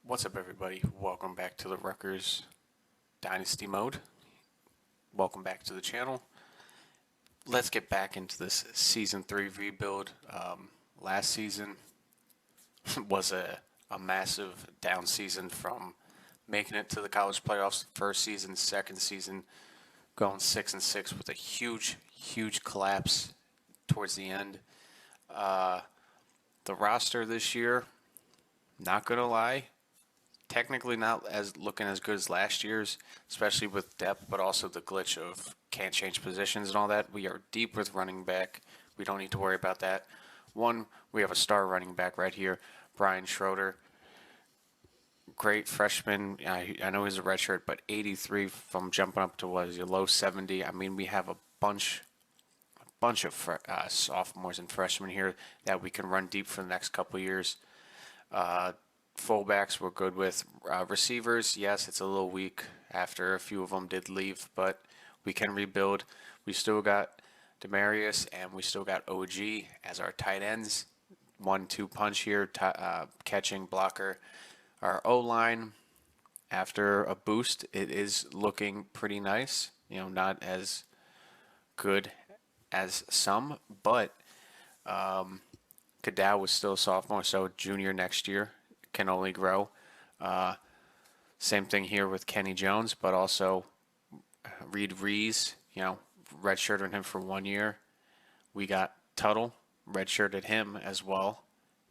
What's up, everybody? Welcome back to the Rutgers Dynasty mode. Welcome back to the channel. Let's get back into this Season 3 rebuild. Last season was a massive down season from making it to the college playoffs. First season, second season, going 6-6 with a huge collapse towards the end. The roster this year, not gonna lie, technically not as looking as good as last year's, especially with depth, but also the glitch of can't change positions and all that. We are deep with running back. We don't need to worry about that. One, we have a star running back right here, Brian Schroeder. Great freshman. I know he's a redshirt, but 83 from jumping up to what is he, low 70. I mean, we have a bunch of sophomores and freshmen here that we can run deep for the next couple of years. Fullbacks we're good with. Receivers, yes, it's a little weak after a few of them did leave, but we can rebuild. We still got Demarius and we still got OG as our tight ends. 1-2 punch here, catching blocker. Our O-line, after a boost, it is looking pretty nice. You know, not as good as some, but Kadow was still a sophomore, so junior next year can only grow. Same thing here with Kenny Jones, but also Reed Rees, redshirted him for 1 year. We got Tuttle, redshirted him as well,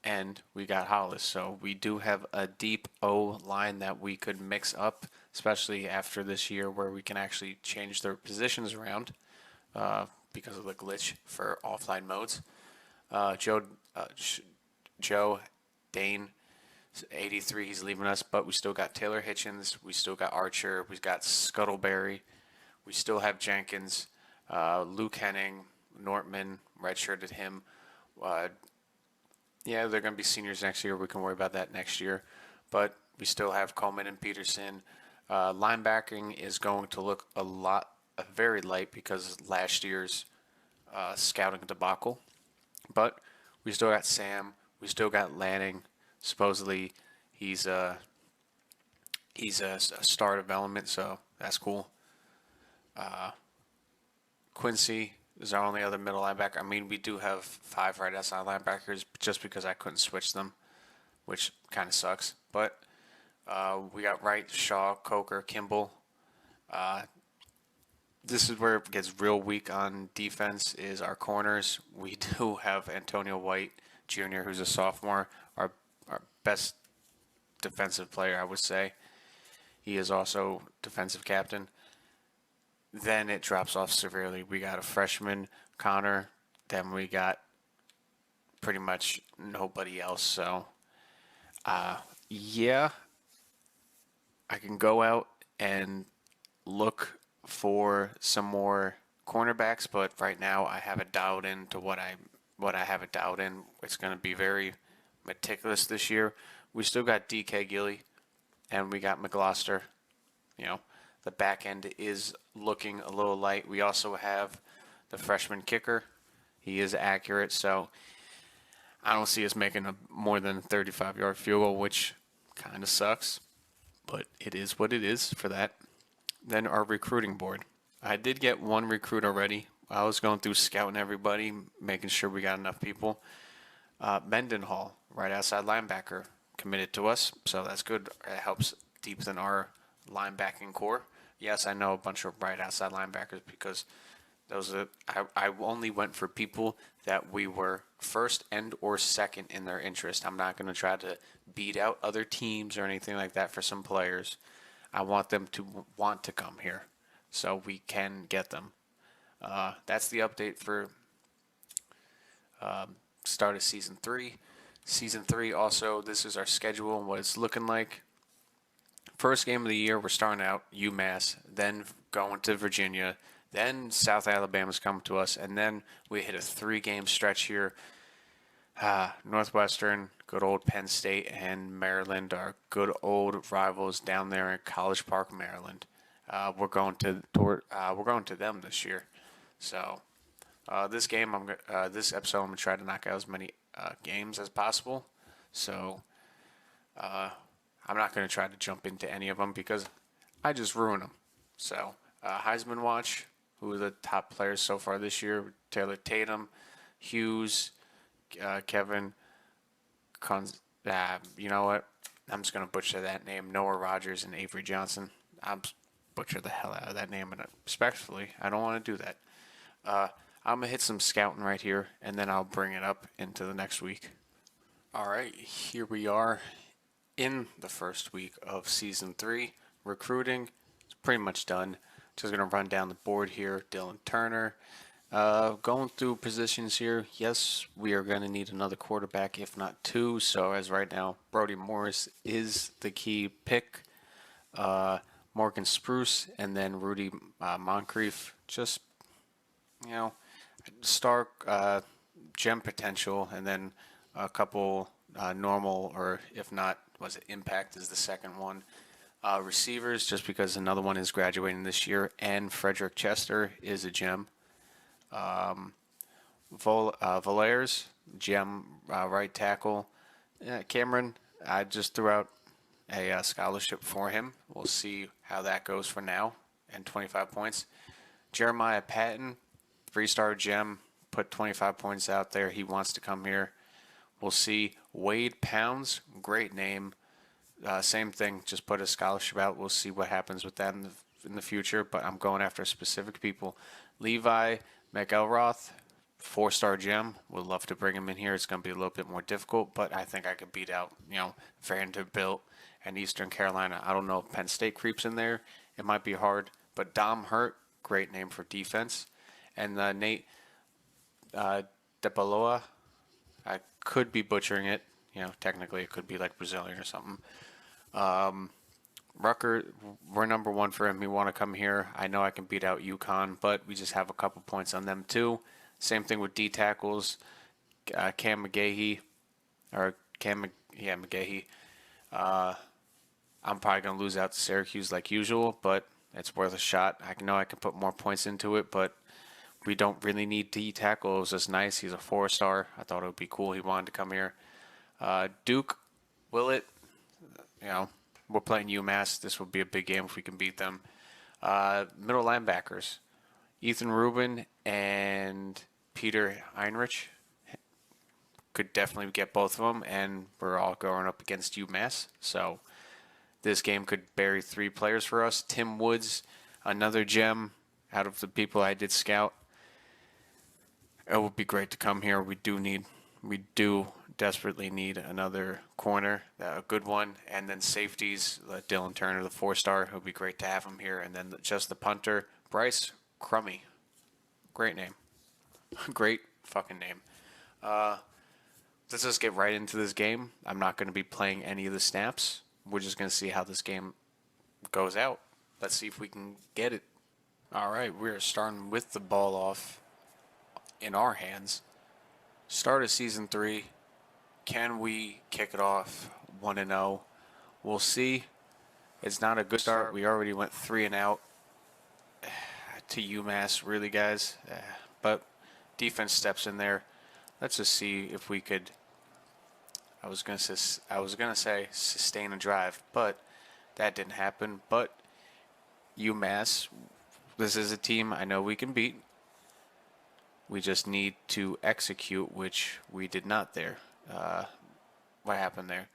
and we got Hollis. So we do have a deep O line that we could mix up, especially after this year where we can actually change their positions around because of the glitch for offline modes. Joe Dane, 83, he's leaving us, but we still got Taylor Hitchens, we still got Archer, we got Scuttleberry, we still have Jenkins, Luke Henning, Nortman, redshirted him. Yeah, they're going to be seniors next year. We can worry about that next year. But we still have Coleman and Peterson. Linebacking is going to look very light because of last year's scouting debacle. But we still got Sam. We still got Lanning. Supposedly, he's a star development, so that's cool. Quincy is our only other middle linebacker. I mean, we do have 5 right outside linebackers just because I couldn't switch them, which kind of sucks. But we got Wright, Shaw, Coker, Kimball. This is where it gets real weak on defense is our corners. We do have Antonio White Jr., who's a sophomore, our best defensive player, I would say. He is also defensive captain. Then it drops off severely. We got a freshman, Connor. Then we got pretty much nobody else. So, yeah, I can go out and look for some more cornerbacks, but right now I have it dialed in to what I have it dialed in. It's going to be very meticulous this year. We still got DK Gilly, and we got McGloster. The back end is looking a little light. We also have the freshman kicker. He is accurate, so I don't see us making more than a 35-yard field goal, which kind of sucks, but it is what it is for that. Then our recruiting board. I did get one recruit already. I was going through scouting everybody, making sure we got enough people. Mendenhall, right outside linebacker, committed to us, so that's good. It helps deepen our linebacking core. Yes, I know a bunch of right outside linebackers because I only went for people that we were first and or second in their interest. I'm not going to try to beat out other teams or anything like that for some players. I want them to want to come here so we can get them. That's the update for start of Season 3. Season 3 also, this is our schedule and what it's looking like. First game of the year, we're starting out UMass, then going to Virginia, then South Alabama's coming to us, and then we hit a 3-game stretch here. Northwestern, good old Penn State, and Maryland are good old rivals down there in College Park, Maryland. We're going to them this year. So this episode, I'm gonna try to knock out as many games as possible. So I'm not going to try to jump into any of them because I just ruin them. So, Heisman watch. Who are the top players so far this year? Taylor Tatum, Hughes, Kevin. You know what? I'm just gonna butcher that name. Noah Rogers and Avery Johnson. I'm butcher the hell out of that name, and respectfully, I don't want to do that. I'm gonna hit some scouting right here, and then I'll bring it up into the next week. All right, here we are in the first week of season 3. Recruiting is pretty much done. Just gonna run down the board here. Dylan Turner. Going through positions here, yes, we are going to need another quarterback, if not 2. So as right now, Brody Morris is the key pick. Morgan Spruce and then Rudy Moncrief. Just, star gem potential, and then a couple normal, or if not, was it impact is the second one. Receivers, just because another one is graduating this year, and Frederick Chester is a gem. Valairs, gem, right tackle. Cameron, I just threw out a scholarship for him. We'll see how that goes for now, and 25 points. Jeremiah Patton, 3-star gem, put 25 points out there. He wants to come here. We'll see. Wade Pounds, great name. Same thing, just put a scholarship out. We'll see what happens with that in the future, but I'm going after specific people. Levi McElroth, 4-star gem. Would love to bring him in here. It's going to be a little bit more difficult, but I think I could beat out, Vanderbilt and Eastern Carolina. I don't know if Penn State creeps in there. It might be hard, but Dom Hurt, great name for defense. And Nate DePaloa, I could be butchering it. Technically it could be like Brazilian or something. Rutgers, we're number 1 for him. We want to come here. I know I can beat out UConn, but we just have a couple points on them too. Same thing with D tackles. Cam McGahee, McGahee. I'm probably going to lose out to Syracuse like usual, but it's worth a shot. I know I can put more points into it, but we don't really need D tackle. It was just nice. He's a 4-star. I thought it would be cool. He wanted to come here. Duke Willett, we're playing UMass. This will be a big game if we can beat them. Middle linebackers, Ethan Rubin and Peter Heinrich. Could definitely get both of them, and we're all going up against UMass. So this game could bury 3 players for us. Tim Woods, another gem out of the people I did scout. It would be great to come here. We do desperately need another corner, a good one, and then safeties, Dylan Turner, the 4-star. It would be great to have him here, and then just the punter, Bryce Crummy. Great name. Great fucking name. Let's just get right into this game. I'm not going to be playing any of the snaps. We're just going to see how this game goes out. Let's see if we can get it. All right, we're starting with the ball off in our hands. Start of season 3. Can we kick it off 1-0? We'll see. It's not a good start. We already went 3-out to UMass, really, guys. But defense steps in there. Let's just see if we could. I was gonna say sustain a drive, but that didn't happen. But UMass, this is a team I know we can beat. We just need to execute, which we did not there. What happened there?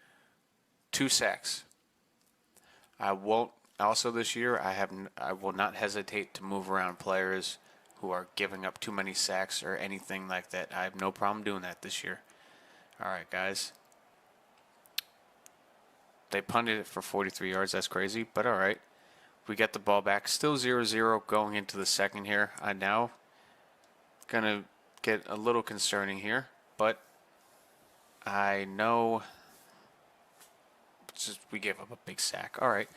2 sacks. I won't. Also this year, I will not hesitate to move around players who are giving up too many sacks or anything like that. I have no problem doing that this year. All right, guys. They punted it for 43 yards. That's crazy, but all right. We get the ball back. Still 0-0 going into the second here. I now going to get a little concerning here, but I know we gave up a big sack. All right.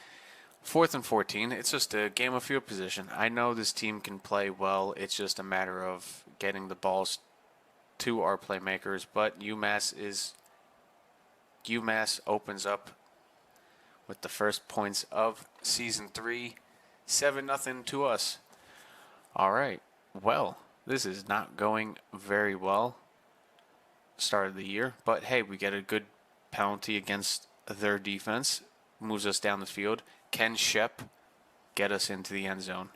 4th and 14. It's just a game of field position. I know this team can play well. It's just a matter of getting the balls to our playmakers, but UMass opens up with the first points of season 3, 7-0 to us. All right. Well, this is not going very well. Start of the year, but hey, we get a good penalty against their defense. moves us down the field. Can Shep get us into the end zone?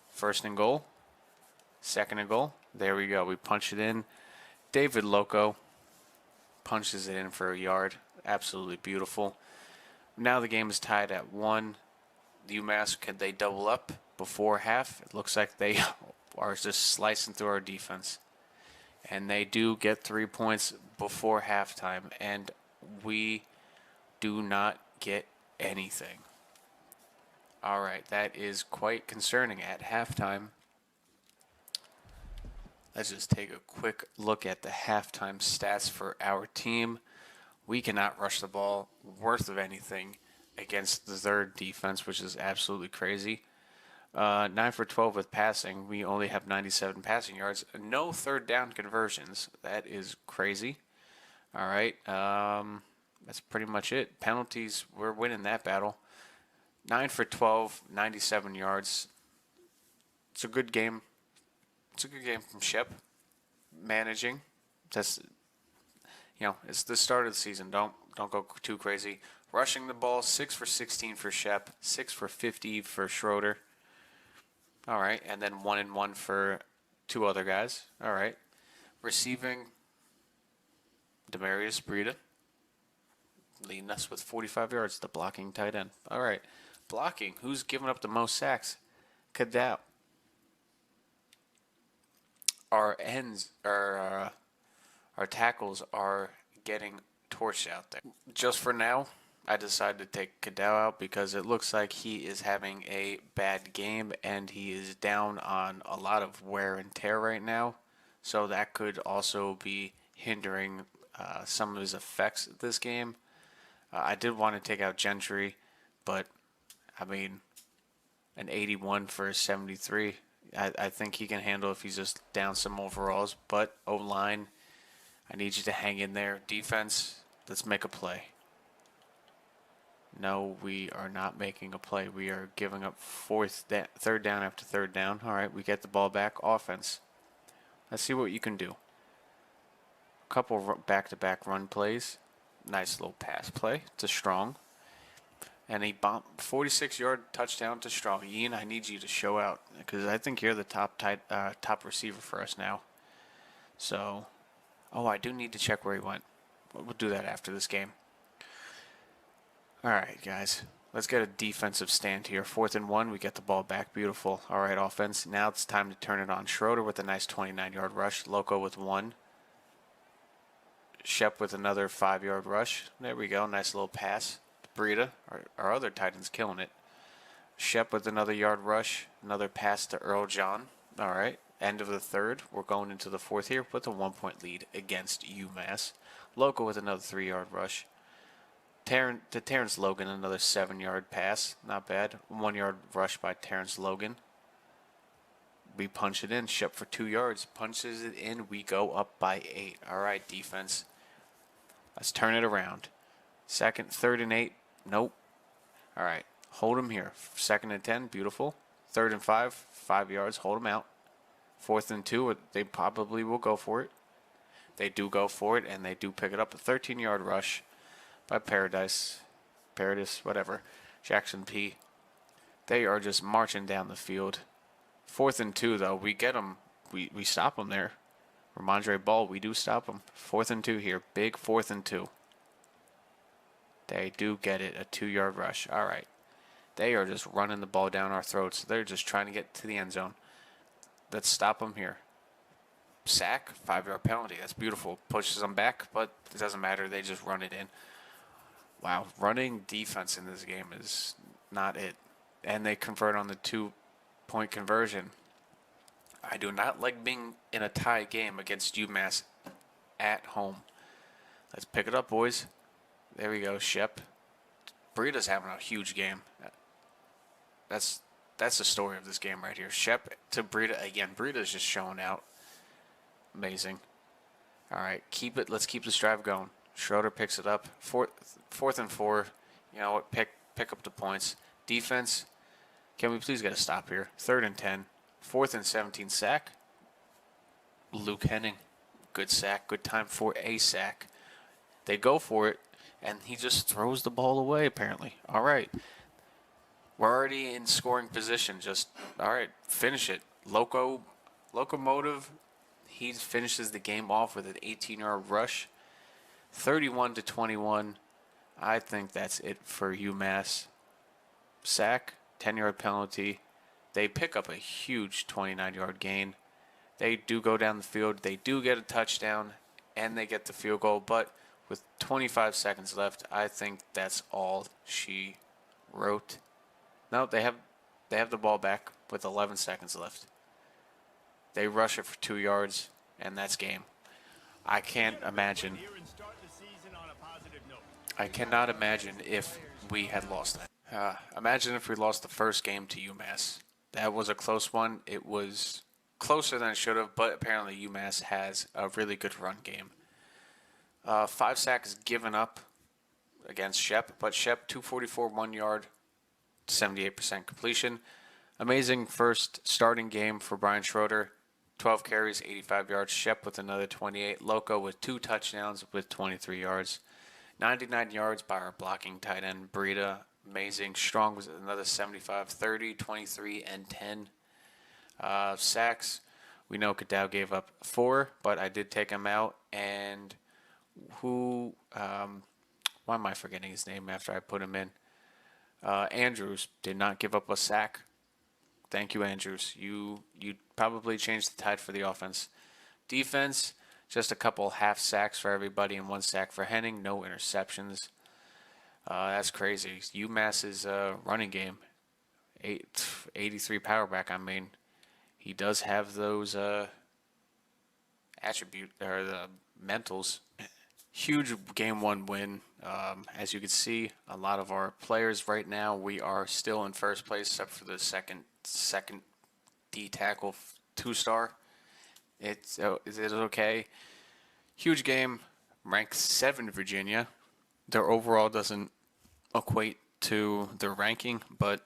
First and goal. Second and goal. There we go. We punch it in. David Loco punches it in for a yard. Absolutely beautiful. Now the game is tied at 1. UMass, could they double up before half? It looks like they are just slicing through our defense. And they do get 3 points before halftime. And we do not get anything. All right, that is quite concerning at halftime. Let's just take a quick look at the halftime stats for our team. We cannot rush the ball worth of anything against the third defense, which is absolutely crazy. 9 for 12 with passing. We only have 97 passing yards. No third down conversions. That is crazy. All right. That's pretty much it. Penalties, we're winning that battle. 9 for 12, 97 yards. It's a good game. It's a good game from Shep. Managing. That's, it's the start of the season. Don't go too crazy. Rushing the ball, 6 for 16 for Shep, 6 for 50 for Schroeder. All right, and then 1 and 1 for 2 other guys. All right. Receiving, Demarius Breida, leading us with 45 yards, the blocking tight end. All right. Blocking, who's given up the most sacks? Cadow. Our tackles are getting torched out there. Just for now, I decided to take Cadow out because it looks like he is having a bad game and he is down on a lot of wear and tear right now. So that could also be hindering some of his effects this game. I did want to take out Gentry, but I mean, an 81 for a 73. I think he can handle if he's just down some overalls. But O-line, I need you to hang in there. Defense, let's make a play. No, we are not making a play. We are giving up third down after third down. All right, we get the ball back. Offense. Let's see what you can do. A couple back-to-back run plays. Nice little pass play to Strong. And a 46-yard touchdown to Strong. Ian, I need you to show out because I think you're the top receiver for us now. So, I do need to check where he went. We'll do that after this game. All right, guys. Let's get a defensive stand here. 4th and 1, we get the ball back. Beautiful. All right, offense. Now it's time to turn it on. Schroeder with a nice 29-yard rush. Loco with 1. Shep with another 5-yard rush. There we go. Nice little pass. Breida, our other tight end's killing it. Shep with another yard rush. Another pass to Earl John. All right. End of the third. We're going into the fourth here with a 1-point lead against UMass. Loco with another 3-yard rush. Terrence Logan, another 7-yard pass. Not bad. 1-yard rush by Terrence Logan. We punch it in. Shep for 2 yards. Punches it in. We go up by 8. All right, defense. Let's turn it around. 3rd and 8. Nope. All right. Hold him here. 2nd and 10. Beautiful. 3rd and 5. 5 yards. Hold him out. 4th and 2. They probably will go for it. They do go for it, and they do pick it up. A 13-yard rush by Paradis, whatever. Jackson P. They are just marching down the field. 4th and 2, though. We get them. We stop them there. Ramondre Ball, we do stop them. 4th and 2 here. Big 4th and 2. They do get it, a 2-yard rush. All right. They are just running the ball down our throats. They're just trying to get to the end zone. Let's stop them here. Sack, 5-yard penalty. That's beautiful. Pushes them back, but it doesn't matter. They just run it in. Wow, running defense in this game is not it. And they convert on the 2-point conversion. I do not like being in a tie game against UMass at home. Let's pick it up, boys. There we go, Shep. Breida's having a huge game. That's the story of this game right here. Shep to Breida again. Breida's just showing out. Amazing. All right, keep it. Let's keep this drive going. Schroeder picks it up. 4th and 4. You know what? Pick up the points. Defense. Can we please get a stop here? 3rd and 10. 4th and 17 sack. Luke Henning. Good sack. Good time for a sack. They go for it, and he just throws the ball away, apparently. All right. We're already in scoring position. Just, all right, finish it. Locomotive, he finishes the game off with an 18-yard rush. 31-21. I think that's it for UMass. Sack, 10-yard penalty. They pick up a huge 29-yard gain. They do go down the field. They do get a touchdown, and they get the field goal. But with 25 seconds left, I think that's all she wrote. No, they have the ball back with 11 seconds left. They rush it for 2 yards, and that's game. I can't imagine. I cannot imagine if we had lost that. Imagine if we lost the first game to UMass. That was a close one. It was closer than it should have, but apparently UMass has a really good run game. 5 sacks given up against Shep, but Shep 244, 1 yard, 78% completion. Amazing first starting game for Brian Schroeder. 12 carries, 85 yards. Shep with another 28. Loco with 2 touchdowns with 23 yards. 99 yards by our blocking tight end, Breida. Amazing. Strong was another 75, 30, 23, and 10. Sacks. We know Cadow gave up 4, but I did take him out. And why am I forgetting his name after I put him in? Andrews did not give up a sack. Thank you, Andrews. You probably changed the tide for the offense. Defense, just a couple half sacks for everybody and 1 sack for Henning. No interceptions. That's crazy. UMass's running game, 83 power back. I mean, he does have those attribute or the mentals. Huge game 1 win. As you can see, a lot of our players right now, we are still in first place except for the second D tackle 2-star. Is it okay? Huge game. Ranked 7 Virginia. Their overall doesn't equate to their ranking, but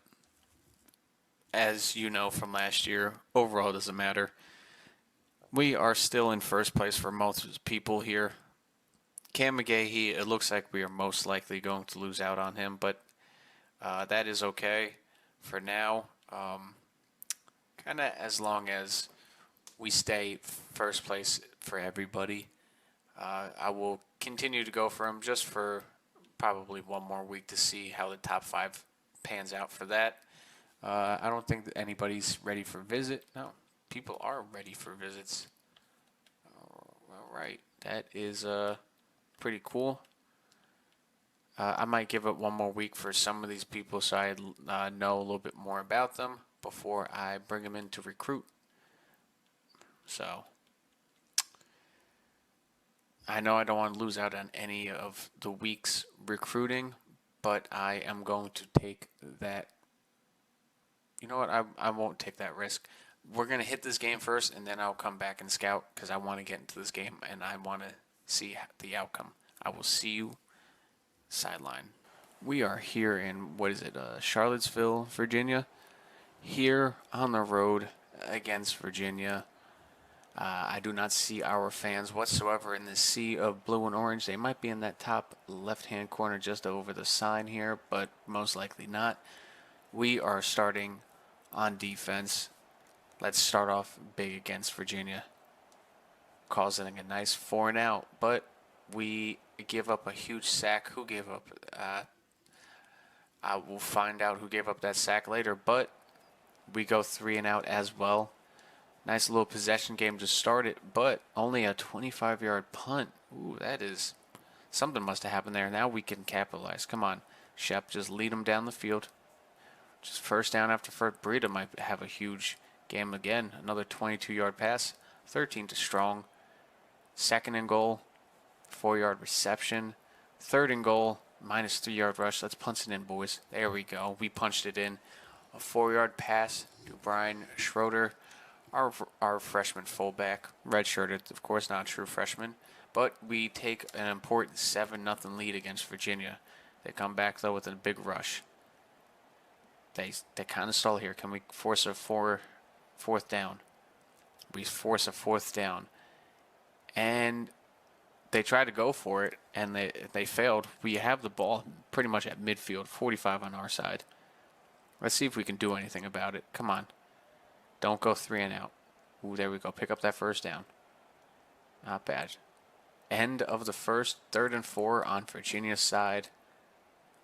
as you know from last year, overall doesn't matter. We are still in first place for most people here. Cam McGahee, it looks like we are most likely going to lose out on him, but that is okay for now. Kind of as long as we stay first place for everybody. I will continue to go for him just for probably 1 more week to see how the top 5 pans out for that. I don't think that anybody's ready for visit. No, people are ready for visits. All right, that is pretty cool. I might give it 1 more week for some of these people so I know a little bit more about them before I bring them in to recruit. So I know I don't want to lose out on any of the week's recruiting, but I am going to take that. You know what? I won't take that risk. We're going to hit this game first, and then I'll come back and scout because I want to get into this game, and I want to see the outcome. I will see you sideline. We are here in, Charlottesville, Virginia. Here on the road against Virginia. I do not see our fans whatsoever in this sea of blue and orange. They might be in that top left-hand corner just over the sign here, but most likely not. We are starting on defense. Let's start off big against Virginia, causing a nice 4-and-out, but we give up a huge sack. Who gave up? I will find out who gave up that sack later, but we go 3-and-out as well. Nice little possession game to start it, but only a 25-yard punt. Ooh, that is something must have happened there. Now we can capitalize. Come on, Shep, just lead them down the field. Just first down after first. Breida might have a huge game again. Another 22-yard pass. 13 to Strong. 2nd and goal. 4-yard reception. 3rd and goal. Minus 3-yard rush. Let's punch it in, boys. There we go. We punched it in. A 4-yard pass to Brian Schroeder. Our freshman fullback, redshirted, of course, not a true freshman, but we take an important 7-0 lead against Virginia. They come back though with a big rush. They kind of stall here. Can we force a fourth down? We force a 4th down, and they tried to go for it and they failed. We have the ball pretty much at midfield, 45 on our side. Let's see if we can do anything about it. Come on. Don't go 3 and out. Ooh, there we go. Pick up that first down. Not bad. End of the first, 3rd and 4 on Virginia's side.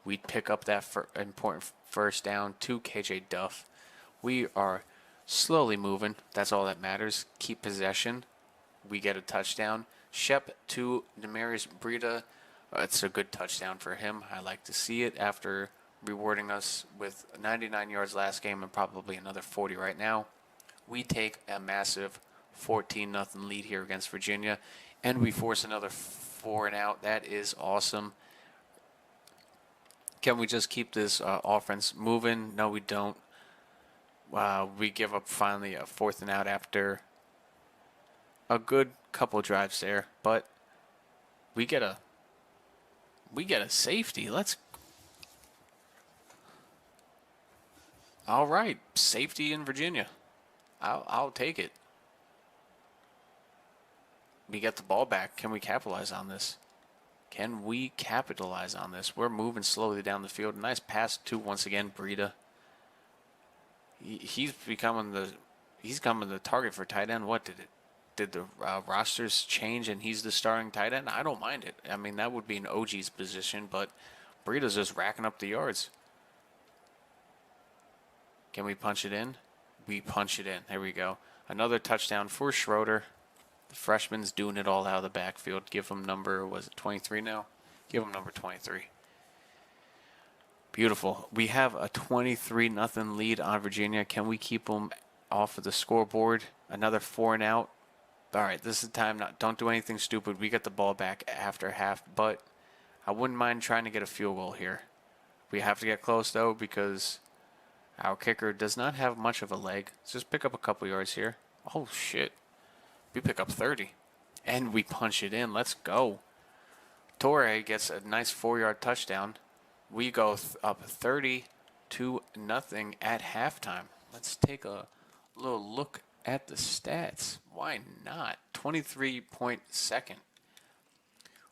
We'd pick up that important first down to KJ Duff. We are slowly moving. That's all that matters. Keep possession. We get a touchdown. Shep to Demarius Breida. It's a good touchdown for him. I like to see it after rewarding us with 99 yards last game and probably another 40 right now. We take a massive 14-0 lead here against Virginia, and we force another 4 and out. That is awesome. Can we just keep this offense moving? No, we don't. We give up finally a 4th and out after a good couple drives there, but we get a safety. All right, safety in Virginia. I'll take it. We get the ball back. Can we capitalize on this? We're moving slowly down the field. Nice pass to, once again, Breida. He's becoming the target for tight end. What did the rosters change and he's the starting tight end? I don't mind it. I mean, that would be an OG's position, but Breida's just racking up the yards. Can we punch it in? We punch it in. There we go. Another touchdown for Schroeder. The freshman's doing it all out of the backfield. Give him number, was it 23 now? Give him number 23. Beautiful. We have a 23-0 lead on Virginia. Can we keep them off of the scoreboard? Another 4 and out. All right, this is the time. Don't do anything stupid. We get the ball back after half, but I wouldn't mind trying to get a field goal here. We have to get close, though, because our kicker does not have much of a leg. Let's just pick up a couple yards here. Oh, shit. We pick up 30. And we punch it in. Let's go. Torre gets a nice 4-yard touchdown. We go up 30-0 at halftime. Let's take a little look at the stats. Why not? 23-point second.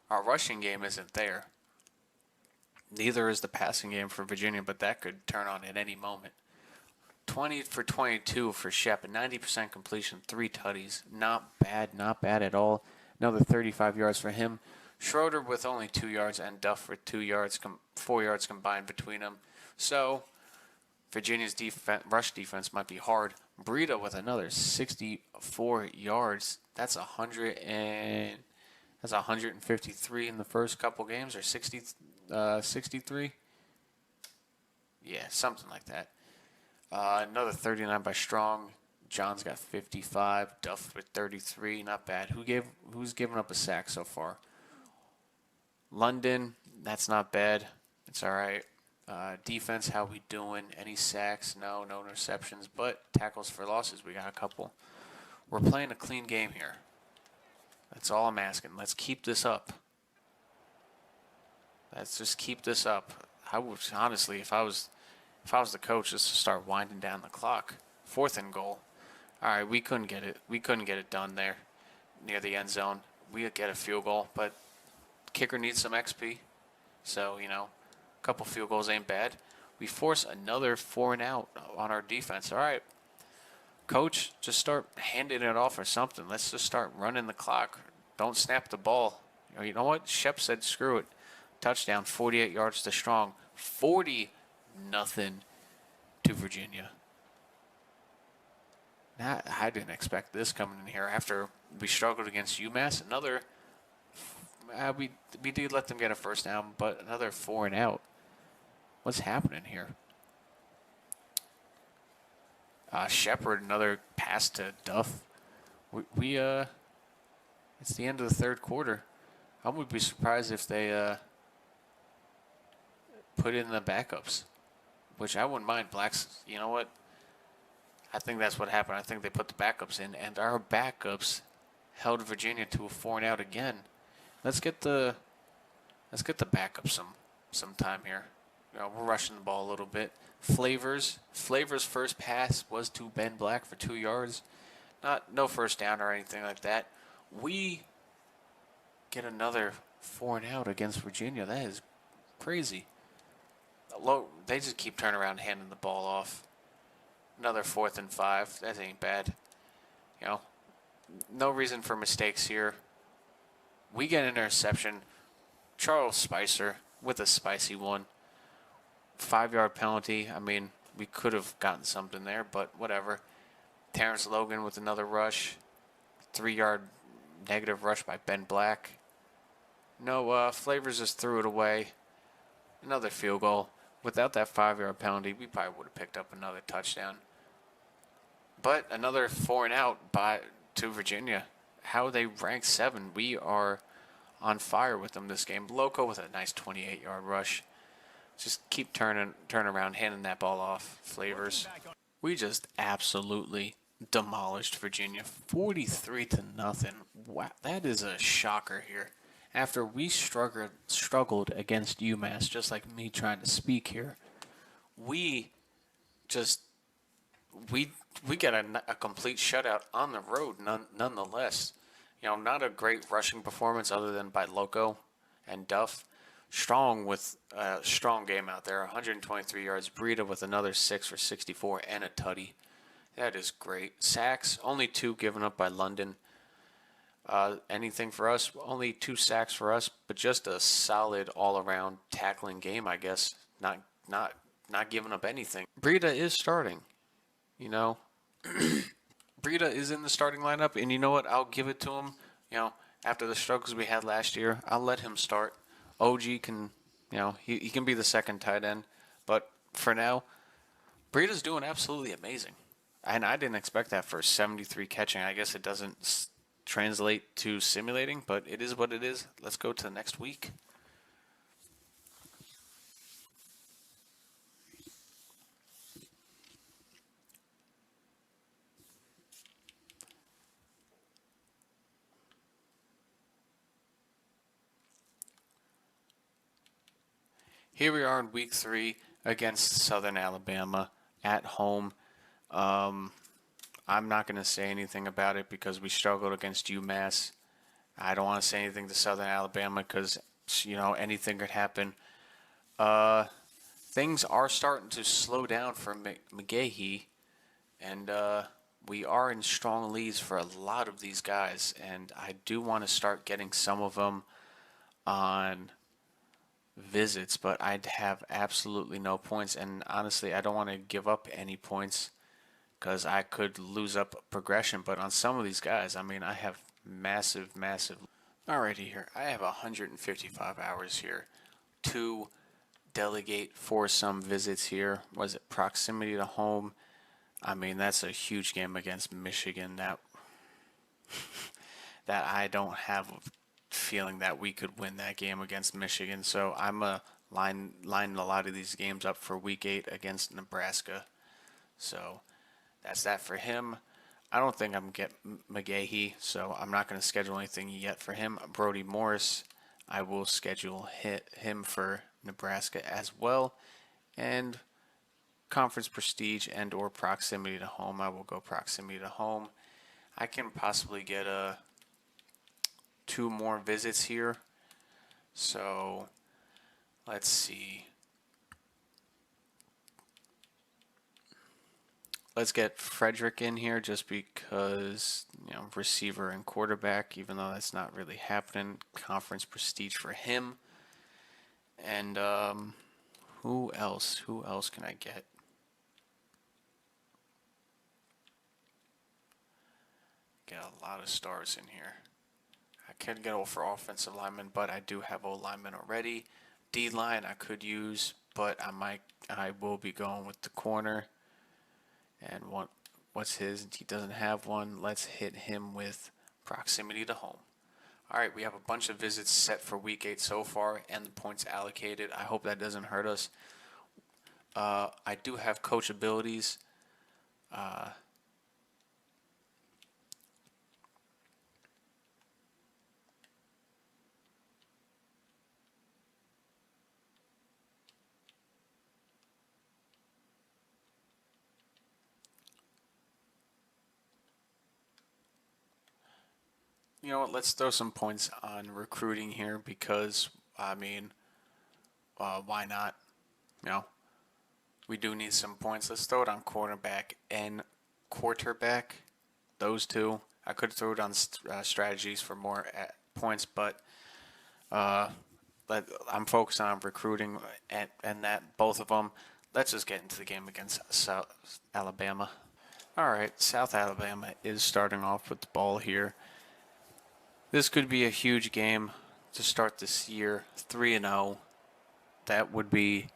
Our rushing game isn't there. Neither is the passing game for Virginia, but that could turn on at any moment. 20 for 22 for Shep, 90% completion, 3 tutties. Not bad at all. Another 35 yards for him. Schroeder with only 2 yards and Duff with 2 yards, 4 yards combined between them. So Virginia's rush defense might be hard. Breida with another 64 yards. That's 153 in the first couple games, or 63. Yeah, something like that. Another 39 by Strong. John's got 55. Duff with 33. Not bad. Who's given up a sack so far? London. That's not bad. It's all right. Defense, how we doing? Any sacks? No interceptions. But tackles for losses, we got a couple. We're playing a clean game here. That's all I'm asking. Let's keep this up. Let's just keep this up. I would honestly, if I was the coach, just to start winding down the clock. 4th and goal. All right, we couldn't get it. We couldn't get it done there near the end zone. We would get a field goal, but kicker needs some XP. So, a couple field goals ain't bad. We force another 4 and out on our defense. All right, coach, just start handing it off or something. Let's just start running the clock. Don't snap the ball. You know what? Shep said screw it. Touchdown, 48 yards to Strong. 40-0 to Virginia. I didn't expect this coming in here after we struggled against UMass. Another, we did let them get a first down, but another 4 and out. What's happening here? Shepard, another pass to Duff. It's the end of the third quarter. I would be surprised if they put in the backups, which I wouldn't mind. Blacks, you know what? I think that's what happened. I think they put the backups in, and our backups held Virginia to a 4 and out again. Let's get the backups some time here. We're rushing the ball a little bit. Flavor's first pass was to Ben Black for 2 yards. No first down or anything like that. We get another 4-and-out against Virginia. That is crazy. They just keep turning around handing the ball off. Another 4th and 5. That ain't bad. You know, no reason for mistakes here. We get an interception. Charles Spicer with a spicy one. 5-yard penalty. I mean, we could have gotten something there, but whatever. Terrence Logan with another rush. 3-yard negative rush by Ben Black. No, Flavors just threw it away. Another field goal. Without that 5-yard penalty, we probably would have picked up another touchdown. But another 4-and-out to Virginia. How they rank 7. We are on fire with them this game. Loco with a nice 28-yard rush. Just keep turning around, handing that ball off. Flavors. We just absolutely demolished Virginia, 43-0. Wow, that is a shocker here. After we struggled against UMass, just like me trying to speak here, we get a complete shutout on the road, nonetheless. You know, not a great rushing performance other than by Loco and Duff. Strong with a strong game out there. 123 yards. Breida with another 6 for 64 and a tutty. That is great. Sacks, only 2 given up by London. Anything for us? Only 2 sacks for us, but just a solid all-around tackling game, I guess. Not giving up anything. Breida is starting. You know, Breida is in the starting lineup, and you know what? I'll give it to him. You know, after the struggles we had last year, I'll let him start. OG can, you know, he can be the second tight end, but for now, Breida's doing absolutely amazing. And I didn't expect that for 73 catching. I guess it doesn't translate to simulating, but it is what it is. Let's go to the next week. Here we are in week 3 against Southern Alabama at home. I'm not going to say anything about it because we struggled against UMass. I don't want to say anything to Southern Alabama because, you know, anything could happen. Things are starting to slow down for McGahee, and we are in strong leads for a lot of these guys, and I do want to start getting some of them on visits, but I'd have absolutely no points, and honestly, I don't want to give up any points because I could lose up progression, but on some of these guys, I mean, I have massive. Alrighty here, I have 155 hours here to delegate for some visits here. Was it proximity to home? I mean, that's a huge game against Michigan that I don't have a feeling that we could win that game against Michigan. So I'm lining a lot of these games up for week 8 against Nebraska. So that's that for him. I don't think I'm going to get McGahee, so I'm not going to schedule anything yet for him. Brody Morris, I will schedule him for Nebraska as well. And conference prestige and or proximity to home, I will go proximity to home. I can possibly get 2 more visits here. So let's see. Let's get Frederick in here just because, you know, receiver and quarterback, even though that's not really happening. Conference prestige for him. And who else? Who else can I get? Get a lot of stars in here. I could get for offensive lineman, but I do have O lineman already. D line I could use, but I will be going with the corner. And what's his? He doesn't have one. Let's hit him with proximity to home. All right, we have a bunch of visits set for week 8 so far, and the points allocated. I hope that doesn't hurt us. I do have coach abilities. You You know what? Let's throw some points on recruiting here because, I mean, why not? You know, we do need some points. Let's throw it on cornerback and quarterback. Those two. I could throw it on strategies for more points, but uh, I'm focused on recruiting and that both of them. Let's just get into the game against South Alabama. All right, South Alabama is starting off with the ball here. This could be a huge game to start this year, 3-0. That would be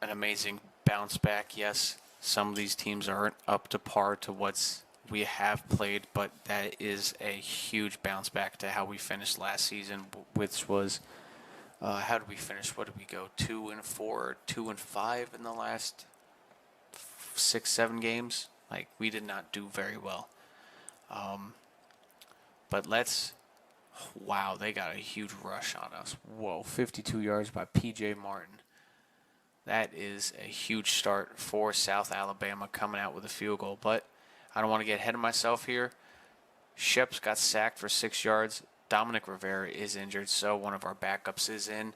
an amazing bounce back. Yes, some of these teams aren't up to par to what we have played, but that is a huge bounce back to how we finished last season, which was how did we finish? What did we go? 2-4 or 2-5 in the last 6-7 games? Like, we did not do very well. But wow, they got a huge rush on us. Whoa, 52 yards by P.J. Martin. That is a huge start for South Alabama coming out with a field goal. But I don't want to get ahead of myself here. Shep's got sacked for 6 yards. Dominic Rivera is injured, so one of our backups is in.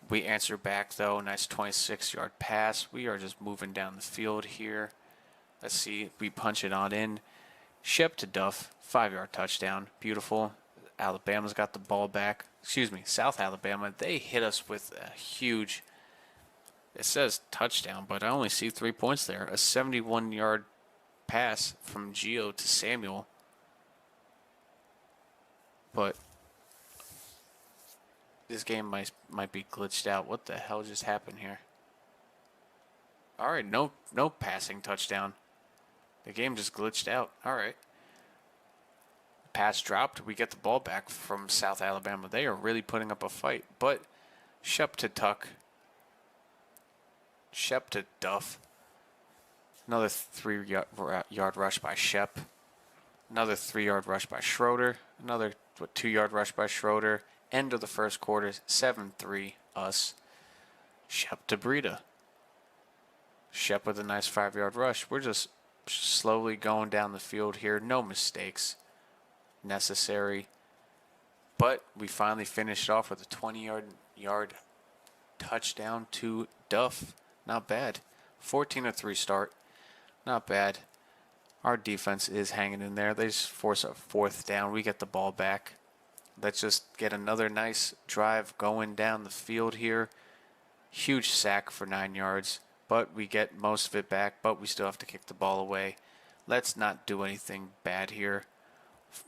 We answer back, though. Nice 26-yard pass. We are just moving down the field here. Let's see. We punch it on in. Shep to Duff. 5-yard touchdown. Beautiful. Alabama's got the ball back. South Alabama. They hit us with a huge... It says touchdown, but I only see 3 points there. A 71-yard pass from Gio to Samuel. But this game might be glitched out. What the hell just happened here? All right, no passing touchdown. The game just glitched out. All right. Pass dropped. We get the ball back from South Alabama. They are really putting up a fight. But Shep to Tuck. Shep to Duff. Another 3-yard rush by Shep. Another 3-yard rush by Schroeder. Another 2-yard rush by Schroeder. End of the first quarter, 7-3 us. Shep to Breida. Shep with a nice 5-yard rush. We're just slowly going down the field here. No mistakes necessary. But we finally finished off with a 20-yard touchdown to Duff. Not bad. 14-3 start. Not bad. Our defense is hanging in there. They just force a 4th down. We get the ball back. Let's just get another nice drive going down the field here. Huge sack for 9 yards. But we get most of it back. But we still have to kick the ball away. Let's not do anything bad here.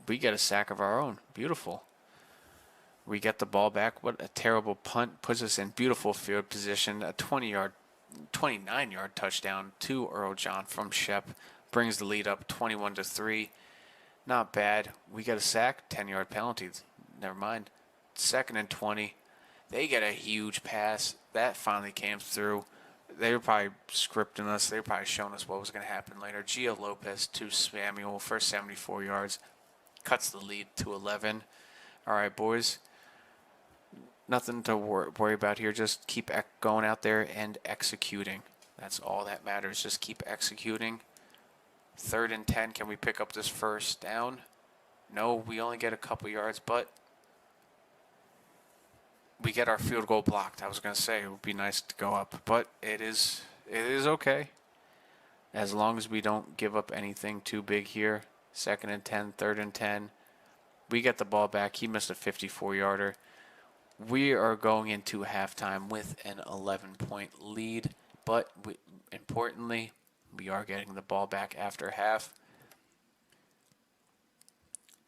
We get a sack of our own. Beautiful. We get the ball back. What a terrible punt. Puts us in beautiful field position. A 29-yard touchdown to Earl John from Shep. Brings the lead up 21-3. Not bad. We get a sack. 10-yard penalty. Never mind. 2nd and 20. They get a huge pass. That finally came through. They were probably scripting us. They were probably showing us what was going to happen later. Gio Lopez to Samuel for 74 yards. Cuts the lead to 11. All right, boys. Nothing to worry about here. Just keep going out there and executing. That's all that matters. Just keep executing. 3rd and 10. Can we pick up this first down? No, we only get a couple yards, but we get our field goal blocked. I was going to say it would be nice to go up, but it is okay. As long as we don't give up anything too big here. 2nd and 10, 3rd and 10. We get the ball back. He missed a 54-yarder. We are going into halftime with an 11-point lead, but importantly, we are getting the ball back after half.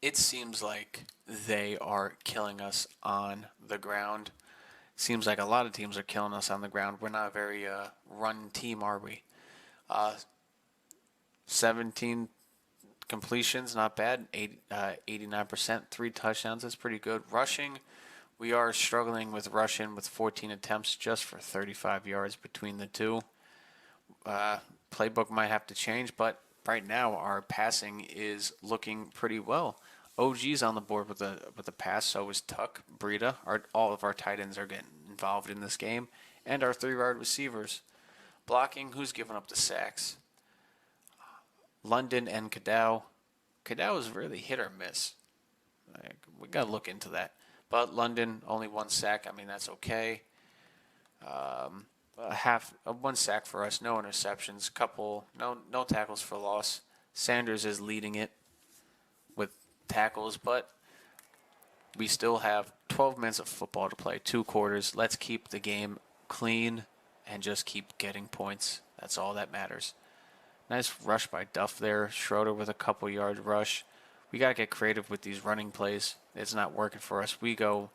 It seems like they are killing us on the ground. Seems like a lot of teams are killing us on the ground. We're not a very run team, are we? 17 completions, not bad. 89%, 3 touchdowns, that's pretty good. Rushing, we are struggling with rushing with 14 attempts just for 35 yards between the two. Playbook might have to change, but right now our passing is looking pretty well. OG's on the board with a pass, so is Tuck, Breida. All of our tight ends are getting involved in this game, and our 3 wide receivers. Blocking, who's giving up the sacks? London and Cadow. Cadow is really hit or miss. We got to look into that. But London, only 1 sack. I mean, that's okay. One sack for us, no interceptions, no tackles for loss. Sanders is leading it with tackles, but we still have 12 minutes of football to play, 2 quarters. Let's keep the game clean and just keep getting points. That's all that matters. Nice rush by Duff there. Schroeder with a couple-yard rush. We got to get creative with these running plays. It's not working for us. We go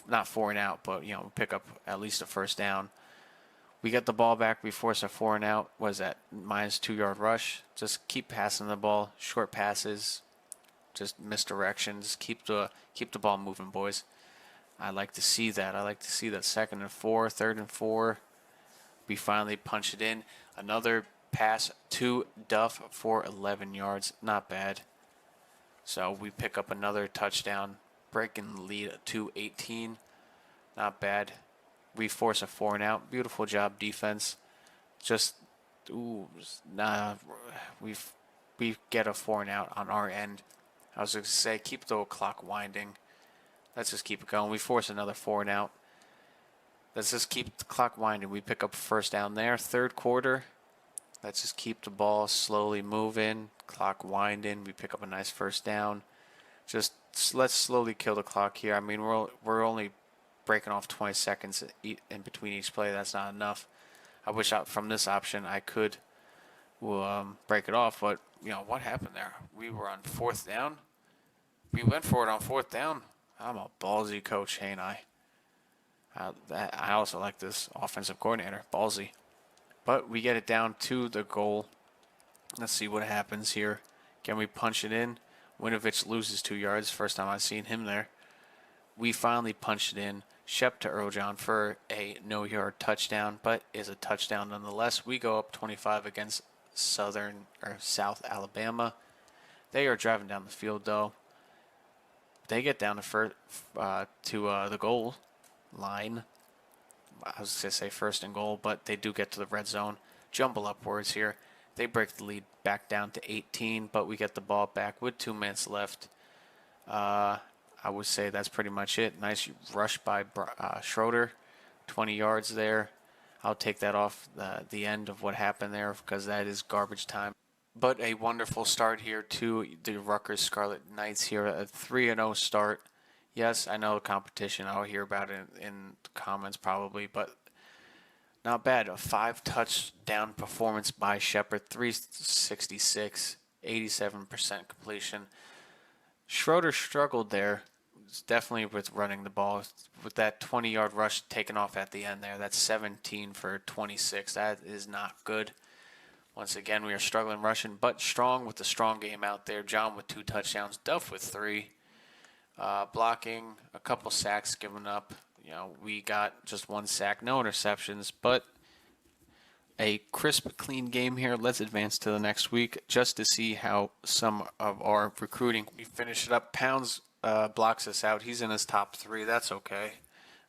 not 4 and out, but we pick up at least a first down. We get the ball back. We force a 4 and out. Was that -2-yard rush? Just keep passing the ball, short passes, just misdirections. Keep the ball moving, boys. I like to see that. I like to see that 2nd and 4, 3rd and 4. We finally punch it in. Another pass to Duff for 11 yards. Not bad. So we pick up another touchdown, breaking the lead to 18. Not bad. We force a 4 and out. Beautiful job, defense. We get a 4 and out on our end. I was going to say, keep the clock winding. Let's just keep it going. We force another 4 and out. Let's just keep the clock winding. We pick up a first down there. 3rd quarter. Let's just keep the ball slowly moving. Clock winding. We pick up a nice first down. Just let's slowly kill the clock here. I mean, we're only breaking off 20 seconds in between each play. That's not enough. I wish from this option I could break it off, but what happened there? We were on 4th down. We went for it on 4th down. I'm a ballsy coach, ain't I? I also like this offensive coordinator, ballsy. But we get it down to the goal. Let's see what happens here. Can we punch it in? Winovich loses 2 yards. First time I've seen him there. We finally punched it in. Shep to Earljohn for a no-yard touchdown, but is a touchdown nonetheless. We go up 25 against South Alabama. They are driving down the field, though. They get down to the goal line. I was going to say 1st and goal, but they do get to the red zone. Jumble upwards here. They break the lead back down to 18, but we get the ball back with 2 minutes left. I would say that's pretty much it. Nice rush by Schroeder. 20 yards there. I'll take that off the end of what happened there because that is garbage time. But a wonderful start here to the Rutgers Scarlett Knights here. A 3-0 start. Yes, I know the competition. I'll hear about it in the comments probably, but not bad. A 5-touchdown performance by Shepard. 366, 87% completion. Schroeder struggled there. Definitely with running the ball. With that 20-yard rush taken off at the end there. That's 17 for 26. That is not good. Once again, we are struggling rushing, but strong with the strong game out there. John with 2 touchdowns. Duff with 3. Blocking, a couple sacks given up. We got just 1 sack, no interceptions, but a crisp, clean game here. Let's advance to the next week just to see how some of our recruiting. We finish it up. Pounds blocks us out. He's in his top 3. That's okay.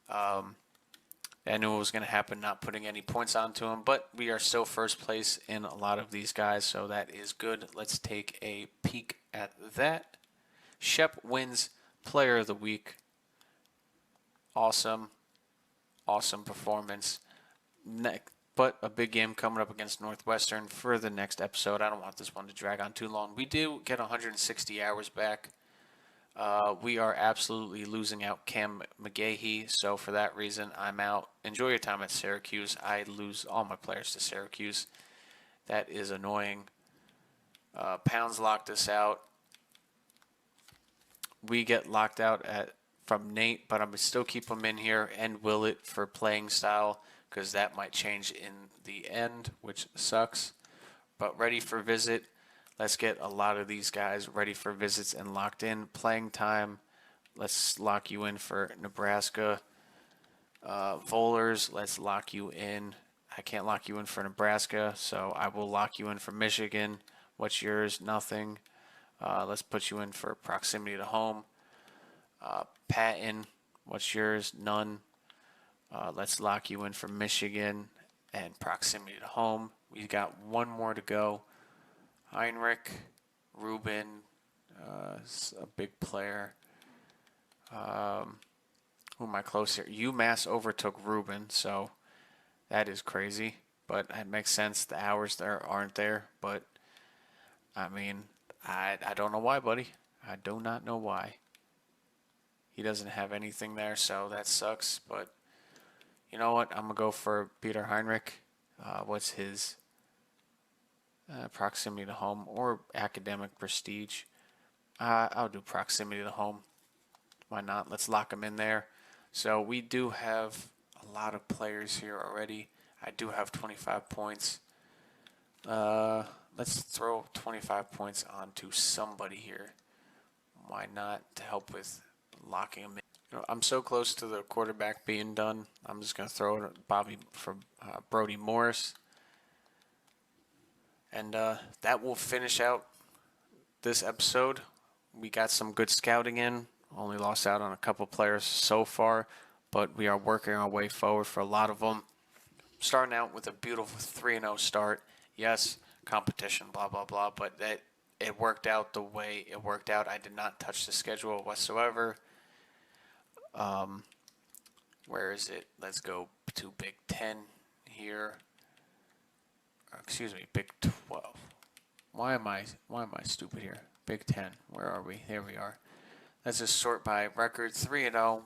I knew it was going to happen, not putting any points onto him, but we are still first place in a lot of these guys, so that is good. Let's take a peek at that. Shep wins Player of the Week. Awesome performance. But a big game coming up against Northwestern for the next episode. I don't want this one to drag on too long. We do get 160 hours back. We are absolutely losing out Cam McGahee, so for that reason, I'm out. Enjoy your time at Syracuse. I lose all my players to Syracuse. That is annoying. Pounds locked us out. We get locked out from Nate, but I'm going to still keep him in here and will it for playing style because that might change in the end, which sucks. But ready for visit. Let's get a lot of these guys ready for visits and locked in. Playing time. Let's lock you in for Nebraska. Volers, let's lock you in. I can't lock you in for Nebraska, so I will lock you in for Michigan. What's yours? Nothing. Let's put you in for proximity to home. Patton, what's yours? None. Let's lock you in for Michigan and proximity to home. We've got one more to go. Heinrich, Ruben, A big player. Who am I close here? UMass overtook Reuben, so that is crazy. But it makes sense. The hours there aren't there. But, I mean, I don't know why, buddy. I do not know why. He doesn't have anything there, so that sucks. But you know what? I'm going to go for Peter Heinrich. What's his proximity to home or academic prestige? I'll do proximity to home. Why not? Let's lock him in there. So we do have a lot of players here already. I do have 25 points. Let's throw 25 points onto somebody here. Why not? To help with locking him in. You know, I'm so close to the quarterback being done. I'm just going to throw it at Brody Morris. And that will finish out this episode. We got some good scouting in. Only lost out on a couple players so far, but we are working our way forward for a lot of them. Starting out with a beautiful 3-0 start. Yes, competition, blah, blah, blah, but it worked out the way it worked out. I did not touch the schedule whatsoever. Where is it? Let's go to Big 10 here. Excuse me, Big 12. Why am I stupid here? Big 10. Where are we? There we are. Let's just sort by record. 3-0.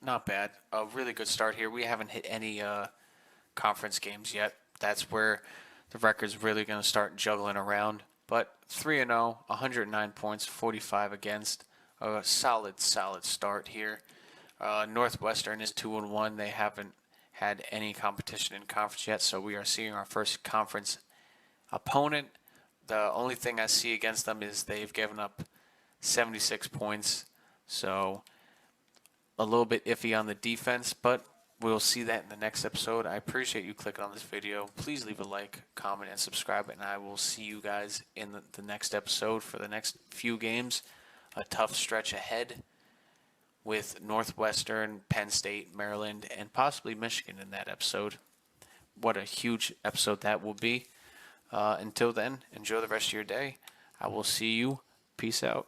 Not bad. A really good start here. We haven't hit any conference games yet. That's where the record's really going to start juggling around. But 3-0, 109 points, 45 against. A solid start here. Northwestern is 2-1. They haven't had any competition in conference yet, so we are seeing our first conference opponent. The only thing I see against them is they've given up 76 points, so a little bit iffy on the defense, but we'll see that in the next episode. I appreciate you clicking on this video. Please leave a like, comment, and subscribe, and I will see you guys in the next episode for the next few games. A tough stretch ahead with Northwestern, Penn State, Maryland, and possibly Michigan in that episode. What a huge episode that will be. Until then, enjoy the rest of your day. I will see you. Peace out.